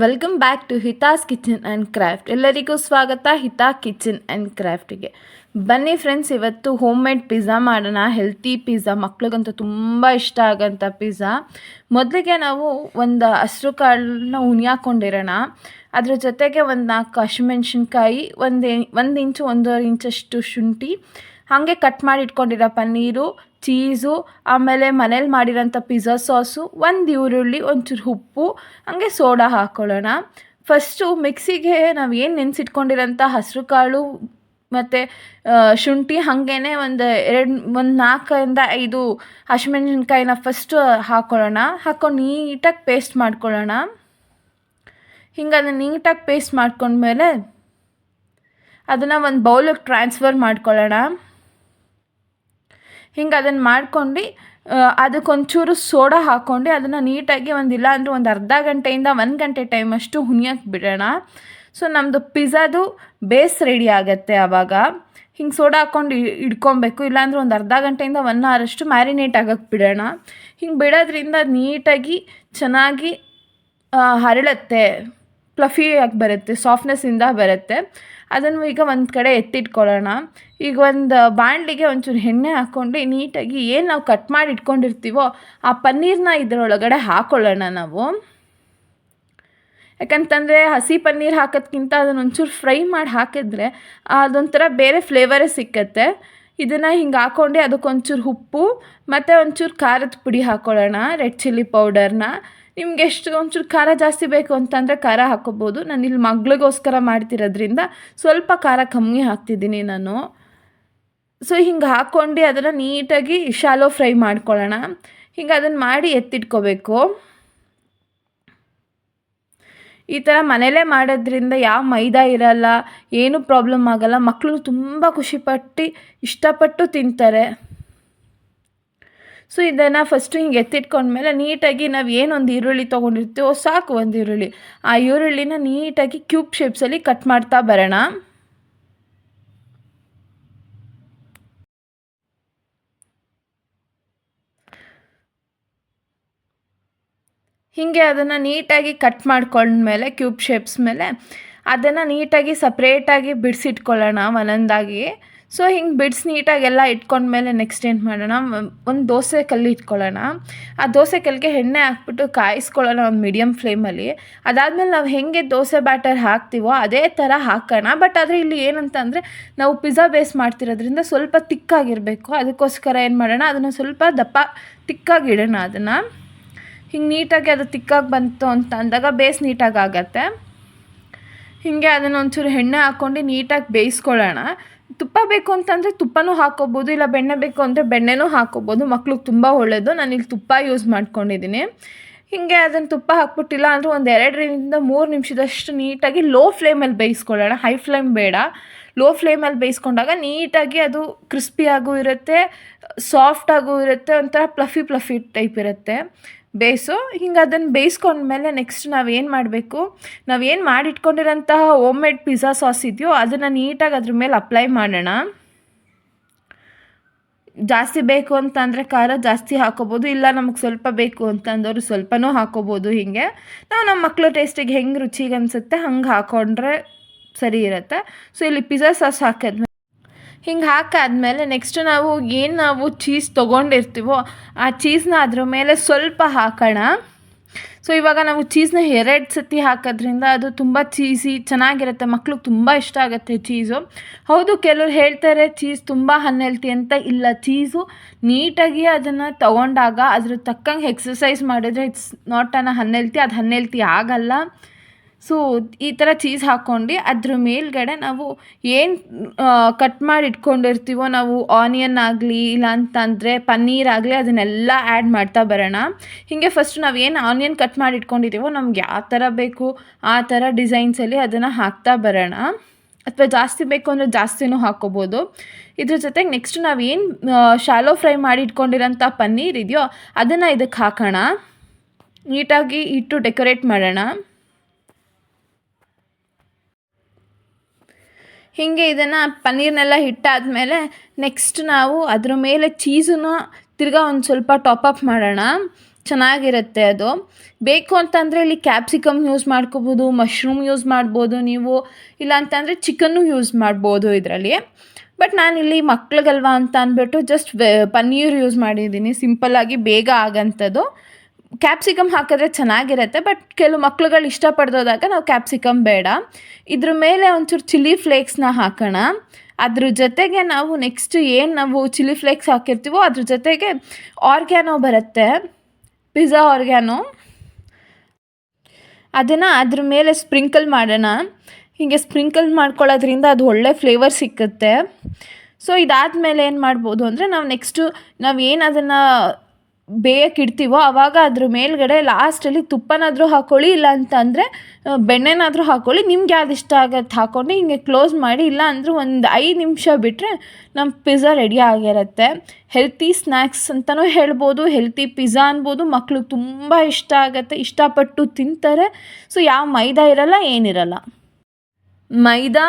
Welcome back to Hitha's kitchen and craft. ಎಲ್ಲರಿಗೂ ಸ್ವಾಗತ Hitha kitchen and ಕ್ರಾಫ್ಟಿಗೆ. ಬನ್ನಿ ಫ್ರೆಂಡ್ಸ್, ಇವತ್ತು ಹೋಮ್ ಮೇಡ್ ಪಿಜ್ಜಾ ಮಾಡೋಣ. ಹೆಲ್ತಿ ಪಿಜ್ಜಾ, ಮಕ್ಳಿಗಂತೂ ತುಂಬ ಇಷ್ಟ ಆಗೋಂಥ ಪಿಜ್ಜಾ. ಮೊದಲಿಗೆ ನಾವು ಒಂದು ಹಸ್ರು ಕಾಳನ್ನ ಹುಣಿಯಾಕೊಂಡಿರೋಣ. ಅದ್ರ ಜೊತೆಗೆ ಒಂದು 4 ಹಸಿಮೆಣ್ಸಿನ್ಕಾಯಿ, ಒಂದು ಇಂಚು 1.5 ಇಂಚಷ್ಟು ಶುಂಠಿ, ಹಾಗೆ ಕಟ್ ಮಾಡಿ ಇಟ್ಕೊಂಡಿರೋ ಪನ್ನೀರು, ಚೀಸು, ಆಮೇಲೆ ಮನೇಲಿ ಮಾಡಿರೋಂಥ ಪಿಜ್ಜಾ ಸಾಸು, ಒಂದು ಈರುಳ್ಳಿ, ಒಂಚೂರು ಉಪ್ಪು, ಹಾಗೆ ಸೋಡಾ ಹಾಕ್ಕೊಳ್ಳೋಣ. ಫಸ್ಟು ಮಿಕ್ಸಿಗೆ ನಾವು ಏನು ನೆನೆಸಿಟ್ಕೊಂಡಿರೋಂಥ ಹಸಿರು ಕಾಳು ಮತ್ತು ಶುಂಠಿ, ಹಾಗೇ ಒಂದು 4ರಿಂದ 5 ಹಸಿಮೆಣ್ಸಿನ್ಕಾಯಿನ ಫಸ್ಟು ಹಾಕ್ಕೊಳ್ಳೋಣ. ಹಾಕ್ಕೊಂಡು ನೀಟಾಗಿ ಪೇಸ್ಟ್ ಮಾಡ್ಕೊಳ್ಳೋಣ. ಹಿಂಗೆ ಅದನ್ನು ನೀಟಾಗಿ ಪೇಸ್ಟ್ ಮಾಡ್ಕೊಂಡ್ಮೇಲೆ ಅದನ್ನು ಒಂದು ಬೌಲಿಗೆ ಟ್ರಾನ್ಸ್ಫರ್ ಮಾಡ್ಕೊಳ್ಳೋಣ. ಹಿಂಗೆ ಅದನ್ನು ಮಾಡ್ಕೊಂಡು ಅದಕ್ಕೊಂಚೂರು ಸೋಡಾ ಹಾಕ್ಕೊಂಡು ಅದನ್ನು ನೀಟಾಗಿ ಇಲ್ಲ ಅಂದರೆ ಒಂದು ಅರ್ಧ ಗಂಟೆಯಿಂದ 1 ಗಂಟೆ ಟೈಮಷ್ಟು ಹುಣಿಯಕ್ಕೆ ಬಿಡೋಣ. ಸೊ ನಮ್ಮದು ಪಿಜ್ಜಾದು ಬೇಸ್ ರೆಡಿ ಆಗುತ್ತೆ. ಆವಾಗ ಹಿಂಗೆ ಸೋಡಾ ಹಾಕ್ಕೊಂಡು ಇಡ್ಕೊಬೇಕು. ಇಲ್ಲಾಂದರೆ ಒಂದು ಅರ್ಧ ಗಂಟೆಯಿಂದ 1 ಅವರಷ್ಟು ಮ್ಯಾರಿನೇಟ್ ಆಗೋಕ್ಕೆ ಬಿಡೋಣ. ಹಿಂಗೆ ಬಿಡೋದ್ರಿಂದ ನೀಟಾಗಿ ಚೆನ್ನಾಗಿ ಹರಳುತ್ತೆ, ಫ್ಲಫಿಯಾಗಿ ಬರುತ್ತೆ, ಸಾಫ್ಟ್ನೆಸ್ಸಿಂದ ಬರುತ್ತೆ. ಅದನ್ನು ಈಗ ಒಂದು ಕಡೆ ಎತ್ತಿಟ್ಕೊಳ್ಳೋಣ. ಈಗ ಒಂದು ಬಾಣಲಿಗೆ ಒಂಚೂರು ಎಣ್ಣೆ ಹಾಕ್ಕೊಂಡು ನೀಟಾಗಿ ಏನು ನಾವು ಕಟ್ ಮಾಡಿ ಇಟ್ಕೊಂಡಿರ್ತೀವೋ ಆ ಪನ್ನೀರನ್ನ ಇದರೊಳಗಡೆ ಹಾಕ್ಕೊಳ್ಳೋಣ ನಾವು. ಯಾಕಂತಂದರೆ ಹಸಿ ಪನ್ನೀರ್ ಹಾಕೋದ್ಕಿಂತ ಅದನ್ನು ಒಂಚೂರು ಫ್ರೈ ಮಾಡಿ ಹಾಕಿದ್ರೆ ಅದೊಂಥರ ಬೇರೆ ಫ್ಲೇವರೇ ಸಿಕ್ಕತ್ತೆ. ಇದನ್ನು ಹಿಂಗೆ ಹಾಕ್ಕೊಂಡು ಅದಕ್ಕೊಂಚೂರು ಉಪ್ಪು ಮತ್ತು ಒಂಚೂರು ಖಾರದ ಪುಡಿ ಹಾಕ್ಕೊಳ್ಳೋಣ, ರೆಡ್ ಚಿಲ್ಲಿ ಪೌಡರ್ನ. ನಿಮ್ಗೆ ಎಷ್ಟು ಒಂಚೂರು ಖಾರ ಜಾಸ್ತಿ ಬೇಕು ಅಂತಂದರೆ ಖಾರ ಹಾಕ್ಕೋಬೋದು. ನಾನು ಇಲ್ಲಿ ಮಗಳಿಗೋಸ್ಕರ ಮಾಡ್ತಿರೋದ್ರಿಂದ ಸ್ವಲ್ಪ ಖಾರ ಕಮ್ಮಿ ಹಾಕ್ತಿದ್ದೀನಿ ನಾನು. ಸೊ ಹಿಂಗೆ ಹಾಕ್ಕೊಂಡು ಅದನ್ನು ನೀಟಾಗಿ ಶಾಲೋ ಫ್ರೈ ಮಾಡ್ಕೊಳ್ಳೋಣ. ಹಿಂಗೆ ಅದನ್ನು ಮಾಡಿ ಎತ್ತಿಟ್ಕೋಬೇಕು. ಈ ಥರ ಮನೇಲೇ ಮಾಡೋದ್ರಿಂದ ಯಾವ ಮೈದಾ ಇರೋಲ್ಲ, ಏನೂ ಪ್ರಾಬ್ಲಮ್ ಆಗೋಲ್ಲ. ಮಕ್ಕಳು ತುಂಬ ಖುಷಿಪಟ್ಟು ಇಷ್ಟಪಟ್ಟು ತಿಂತಾರೆ. ಸೊ ಇದನ್ನು ಫಸ್ಟು ಹಿಂಗೆ ಎತ್ತಿಟ್ಕೊಂಡ್ಮೇಲೆ ನೀಟಾಗಿ ನಾವು ಏನೊಂದು ಈರುಳ್ಳಿ ತೊಗೊಂಡಿರ್ತೀವೋ ಸಾಕು, ಒಂದು ಈರುಳ್ಳಿ, ಆ ಈರುಳ್ಳಿನ ನೀಟಾಗಿ ಕ್ಯೂಬ್ ಶೇಪ್ಸಲ್ಲಿ ಕಟ್ ಮಾಡ್ತಾ ಬರೋಣ. ಹೀಗೆ ಅದನ್ನು ನೀಟಾಗಿ ಕಟ್ ಮಾಡ್ಕೊಂಡ್ಮೇಲೆ ಕ್ಯೂಬ್ ಶೇಪ್ಸ್ ಮೇಲೆ ಅದನ್ನು ನೀಟಾಗಿ ಸಪ್ರೇಟಾಗಿ ಬಿಡಿಸಿಟ್ಕೊಳ್ಳೋಣ ಒಂದೊಂದಾಗಿ. ಸೊ ಹಿಂಗೆ ಬಿಡಿಸಿ ನೀಟಾಗೆಲ್ಲ ಇಟ್ಕೊಂಡ್ಮೇಲೆ ನೆಕ್ಸ್ಟ್ ಏನು ಮಾಡೋಣ, ಒಂದು ದೋಸೆ ಕಲ್ಲು ಇಟ್ಕೊಳ್ಳೋಣ. ಆ ದೋಸೆ ಕಲ್ಲಿಗೆ ಎಣ್ಣೆ ಹಾಕ್ಬಿಟ್ಟು ಕಾಯಿಸ್ಕೊಳ್ಳೋಣ ಒಂದು ಮೀಡಿಯಮ್ ಫ್ಲೇಮಲ್ಲಿ. ಅದಾದಮೇಲೆ ನಾವು ಹೇಗೆ ದೋಸೆ ಬ್ಯಾಟರ್ ಹಾಕ್ತೀವೋ ಅದೇ ಥರ ಹಾಕೋಣ. ಬಟ್ ಆದರೆ ಇಲ್ಲಿ ಏನಂತಂದರೆ ನಾವು ಪಿಜ್ಜಾ ಬೇಸ್ ಮಾಡ್ತಿರೋದ್ರಿಂದ ಸ್ವಲ್ಪ ತಿಕ್ಕಾಗಿರಬೇಕು. ಅದಕ್ಕೋಸ್ಕರ ಏನು ಮಾಡೋಣ, ಅದನ್ನು ಸ್ವಲ್ಪ ದಪ್ಪ ತಿಕ್ಕಾಗಿಡೋಣ. ಅದನ್ನು ಹಿಂಗೆ ನೀಟಾಗಿ ಅದು ತಿಕ್ಕಾಗಿ ಬಂತು ಅಂತ ಅಂದಾಗ ಬೇಸ್ ನೀಟಾಗಿ ಆಗತ್ತೆ. ಹೀಗೆ ಅದನ್ನು ಒಂಚೂರು ಎಣ್ಣೆ ಹಾಕ್ಕೊಂಡು ನೀಟಾಗಿ ಬೇಯಿಸ್ಕೊಳ್ಳೋಣ. ತುಪ್ಪ ಬೇಕು ಅಂತಂದರೆ ತುಪ್ಪನೂ ಹಾಕ್ಕೋಬೋದು, ಇಲ್ಲ ಬೆಣ್ಣೆ ಬೇಕು ಅಂದರೆ ಬೆಣ್ಣೆನೂ ಹಾಕ್ಕೋಬೋದು. ಮಕ್ಳಿಗೆ ತುಂಬ ಒಳ್ಳೆಯದು. ನಾನಿಲ್ಲಿ ತುಪ್ಪ ಯೂಸ್ ಮಾಡ್ಕೊಂಡಿದ್ದೀನಿ. ಹೀಗೆ ಅದನ್ನು ತುಪ್ಪ ಹಾಕ್ಬಿಟ್ಟಿಲ್ಲ ಅಂದರೆ ಒಂದು 2ರಿಂದ 3 ನಿಮಿಷದಷ್ಟು ನೀಟಾಗಿ ಲೋ ಫ್ಲೇಮಲ್ಲಿ ಬೇಯಿಸ್ಕೊಳ್ಳೋಣ. ಹೈ ಫ್ಲೇಮ್ ಬೇಡ, ಲೋ ಫ್ಲೇಮಲ್ಲಿ ಬೇಯಿಸ್ಕೊಂಡಾಗ ನೀಟಾಗಿ ಅದು ಕ್ರಿಸ್ಪಿಯಾಗೂ ಇರುತ್ತೆ, ಸಾಫ್ಟಾಗೂ ಇರುತ್ತೆ, ಒಂಥರ ಫ್ಲಫಿ ಟೈಪ್ ಇರುತ್ತೆ ಬೇಸು. ಹಿಂಗೆ ಅದನ್ನು ಬೇಯಿಸ್ಕೊಂಡ್ಮೇಲೆ ನೆಕ್ಸ್ಟ್ ನಾವೇನು ಮಾಡಬೇಕು, ನಾವೇನು ಮಾಡಿಟ್ಕೊಂಡಿರೋಂತಹ ಹೋಮ್ ಮೇಡ್ ಪಿಜ್ಜಾ ಸಾಸ್ ಇದೆಯೋ ಅದನ್ನು ನೀಟಾಗಿ ಅದ್ರ ಮೇಲೆ ಅಪ್ಲೈ ಮಾಡೋಣ. ಜಾಸ್ತಿ ಬೇಕು ಅಂತಂದರೆ ಖಾರ ಜಾಸ್ತಿ ಹಾಕ್ಕೋಬೋದು, ಇಲ್ಲ ನಮಗೆ ಸ್ವಲ್ಪ ಬೇಕು ಅಂತಂದವರು ಸ್ವಲ್ಪನೂ ಹಾಕ್ಕೋಬೋದು. ಹೀಗೆ ನಾವು ನಮ್ಮ ಮಕ್ಕಳು ಟೇಸ್ಟಿಗೆ ಹೆಂಗೆ ರುಚಿಗೆ ಅನಿಸುತ್ತೆ ಹಂಗೆ ಹಾಕ್ಕೊಂಡ್ರೆ ಸರಿ ಇರುತ್ತೆ. ಸೊ ಇಲ್ಲಿ ಪಿಜ್ಜಾ ಸಾಸ್ ಹಾಕಿದ್ಮೇಲೆ ಹಿಂಗೆ ಹಾಕಾದ್ಮೇಲೆ ನೆಕ್ಸ್ಟ್ ನಾವು ಚೀಸ್ ತೊಗೊಂಡಿರ್ತೀವೋ ಆ ಚೀಸ್ನ ಅದ್ರ ಮೇಲೆ ಸ್ವಲ್ಪ ಹಾಕೋಣ. ಸೊ ಇವಾಗ ನಾವು ಚೀಸ್ನ 2 ಸತಿ ಹಾಕೋದ್ರಿಂದ ಅದು ತುಂಬ ಚೀಸಿ ಚೆನ್ನಾಗಿರುತ್ತೆ, ಮಕ್ಳಿಗೆ ತುಂಬ ಇಷ್ಟ ಆಗುತ್ತೆ ಚೀಸು. ಹೌದು, ಕೆಲವ್ರು ಹೇಳ್ತಾರೆ ಚೀಸ್ ತುಂಬ ಅನ್ಹೆಲ್ತಿ ಅಂತ. ಇಲ್ಲ, ಚೀಸು ನೀಟಾಗಿ ಅದನ್ನು ತೊಗೊಂಡಾಗ ಅದ್ರ ತಕ್ಕಂಗೆ ಎಕ್ಸಸೈಸ್ ಮಾಡಿದ್ರೆ ಇಟ್ಸ್ ನಾಟ್ ಅನ್ಹೆಲ್ತಿ, ಅದು ಅನ್ಹೆಲ್ತಿ ಆಗಲ್ಲ. ಸೊ ಈ ಥರ ಚೀಸ್ ಹಾಕ್ಕೊಂಡು ಅದ್ರ ಮೇಲ್ಗಡೆ ನಾವು ಏನು ಕಟ್ ಮಾಡಿ ಇಟ್ಕೊಂಡಿರ್ತೀವೋ ನಾವು ಆನಿಯನ್ ಆಗಲಿ ಇಲ್ಲ ಅಂತಂದರೆ ಪನ್ನೀರ್ ಆಗಲಿ ಅದನ್ನೆಲ್ಲ ಆ್ಯಡ್ ಮಾಡ್ತಾ ಬರೋಣ. ಹೀಗೆ ಫಸ್ಟು ನಾವು ಏನು ಆನಿಯನ್ ಕಟ್ ಮಾಡಿ ಇಟ್ಕೊಂಡಿದ್ದೀವೋ ನಮ್ಗೆ ಯಾವ ಥರ ಬೇಕು ಆ ಥರ ಡಿಸೈನ್ಸಲ್ಲಿ ಅದನ್ನು ಹಾಕ್ತಾ ಬರೋಣ. ಅಥವಾ ಜಾಸ್ತಿ ಬೇಕು ಅಂದರೆ ಜಾಸ್ತಿನೂ ಹಾಕ್ಕೋಬೋದು. ಇದ್ರ ಜೊತೆಗೆ ನೆಕ್ಸ್ಟ್ ನಾವೇನು ಶಾಲೋ ಫ್ರೈ ಮಾಡಿ ಇಟ್ಕೊಂಡಿರೋಂಥ ಪನ್ನೀರ್ ಇದೆಯೋ ಅದನ್ನು ಇದಕ್ಕೆ ಹಾಕೋಣ. ನೀಟಾಗಿ ಇಟ್ಟು ಡೆಕೋರೇಟ್ ಮಾಡೋಣ. ಹೀಗೆ ಇದನ್ನು ಪನ್ನೀರ್ನೆಲ್ಲ ನೆಕ್ಸ್ಟ್ ನಾವು ಅದ್ರ ಮೇಲೆ ಚೀಸನ್ನು ತಿರ್ಗಾ ಒಂದು ಸ್ವಲ್ಪ ಟಾಪಪ್ ಮಾಡೋಣ. ಚೆನ್ನಾಗಿರುತ್ತೆ ಅದು. ಬೇಕು ಅಂತಂದರೆ ಇಲ್ಲಿ ಕ್ಯಾಪ್ಸಿಕಮ್ ಯೂಸ್ ಮಾಡ್ಕೋಬೋದು, ಮಶ್ರೂಮ್ ಯೂಸ್ ಮಾಡ್ಬೋದು ನೀವು, ಇಲ್ಲ ಅಂತಂದರೆ ಚಿಕನ್ನು ಯೂಸ್ ಮಾಡ್ಬೋದು ಇದರಲ್ಲಿ. ಬಟ್ ನಾನಿಲ್ಲಿ ಮಕ್ಳಿಗಲ್ವಾ ಅಂತ ಅಂದ್ಬಿಟ್ಟು ಜಸ್ಟ್ ಪನ್ನೀರ್ ಯೂಸ್ ಮಾಡಿದ್ದೀನಿ, ಸಿಂಪಲ್ಲಾಗಿ ಬೇಗ ಆಗೋಂಥದ್ದು. ಕ್ಯಾಪ್ಸಿಕಮ್ ಹಾಕಿದ್ರೆ ಚೆನ್ನಾಗಿರುತ್ತೆ, ಬಟ್ ಕೆಲವು ಮಕ್ಳುಗಳು ಇಷ್ಟಪಡ್ದೋದಾಗ ನಾವು ಕ್ಯಾಪ್ಸಿಕಮ್ ಬೇಡ. ಇದ್ರ ಮೇಲೆ ಒಂಚೂರು ಚಿಲ್ಲಿ ಫ್ಲೇಕ್ಸ್ನ ಹಾಕೋಣ. ಅದ್ರ ಜೊತೆಗೆ ನಾವು ನೆಕ್ಸ್ಟ್ ಏನು ನಾವು ಚಿಲ್ಲಿ ಫ್ಲೇಕ್ಸ್ ಹಾಕಿರ್ತೀವೋ ಅದ್ರ ಜೊತೆಗೆ ಆರ್ಗ್ಯಾನೋ ಬರುತ್ತೆ, ಪಿಜ್ಜಾ ಆರ್ಗ್ಯಾನೋ, ಅದನ್ನು ಅದ್ರ ಮೇಲೆ ಸ್ಪ್ರಿಂಕಲ್ ಮಾಡೋಣ. ಹೀಗೆ ಸ್ಪ್ರಿಂಕಲ್ ಮಾಡ್ಕೊಳ್ಳೋದ್ರಿಂದ ಅದು ಒಳ್ಳೆ ಫ್ಲೇವರ್ ಸಿಕ್ಕುತ್ತೆ. ಸೊ ಇದಾದಮೇಲೆ ಏನು ಮಾಡ್ಬೋದು ಅಂದರೆ ನಾವು ಏನು ಅದನ್ನು ಬೇಯಕ್ಕಿಡ್ತೀವೋ ಆವಾಗ ಅದ್ರ ಮೇಲ್ಗಡೆ ಲಾಸ್ಟಲ್ಲಿ ತುಪ್ಪನಾದರೂ ಹಾಕ್ಕೊಳ್ಳಿ, ಇಲ್ಲ ಅಂತಂದರೆ ಬೆಣ್ಣೆನಾದರೂ ಹಾಕ್ಕೊಳ್ಳಿ, ನಿಮ್ಗೆ ಯಾವ್ದು ಇಷ್ಟ ಆಗತ್ತೆ ಹಾಕ್ಕೊಂಡು ಹಿಂಗೆ ಕ್ಲೋಸ್ ಮಾಡಿ. ಇಲ್ಲ ಅಂದರೆ ಒಂದು 5 ನಿಮಿಷ ಬಿಟ್ಟರೆ ನಮ್ಮ ಪಿಜ್ಜಾ ರೆಡಿ ಆಗಿರುತ್ತೆ. ಹೆಲ್ತಿ ಸ್ನ್ಯಾಕ್ಸ್ ಅಂತಲೂ ಹೇಳ್ಬೋದು, ಹೆಲ್ತಿ ಪಿಜ್ಜಾ ಅನ್ಬೋದು. ಮಕ್ಕಳು ತುಂಬ ಇಷ್ಟ ಆಗುತ್ತೆ, ಇಷ್ಟಪಟ್ಟು ತಿಂತಾರೆ. ಸೊ ಯಾವ ಮೈದಾ ಇರಲ್ಲ, ಏನಿರಲ್ಲ. ಮೈದಾ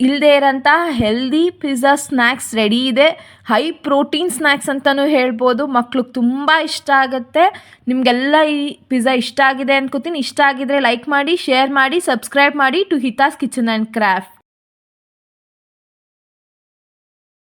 ಇಲ್ಲದೆ ಇರೋಂಥ ಹೆಲ್ದಿ ಪಿಜ್ಜಾ ಸ್ನ್ಯಾಕ್ಸ್ ರೆಡಿ ಇದೆ. ಹೈ ಪ್ರೋಟೀನ್ ಸ್ನ್ಯಾಕ್ಸ್ ಅಂತಲೂ ಹೇಳ್ಬೋದು. ಮಕ್ಳಿಗೆ ತುಂಬ ಇಷ್ಟ ಆಗುತ್ತೆ. ನಿಮಗೆಲ್ಲ ಈ ಪಿಜ್ಜಾ ಇಷ್ಟ ಆಗಿದೆ ಅನ್ಕೋತೀನಿ. ಇಷ್ಟ ಆಗಿದರೆ ಲೈಕ್ ಮಾಡಿ, ಶೇರ್ ಮಾಡಿ, ಸಬ್ಸ್ಕ್ರೈಬ್ ಮಾಡಿ to Hitha's kitchen and craft.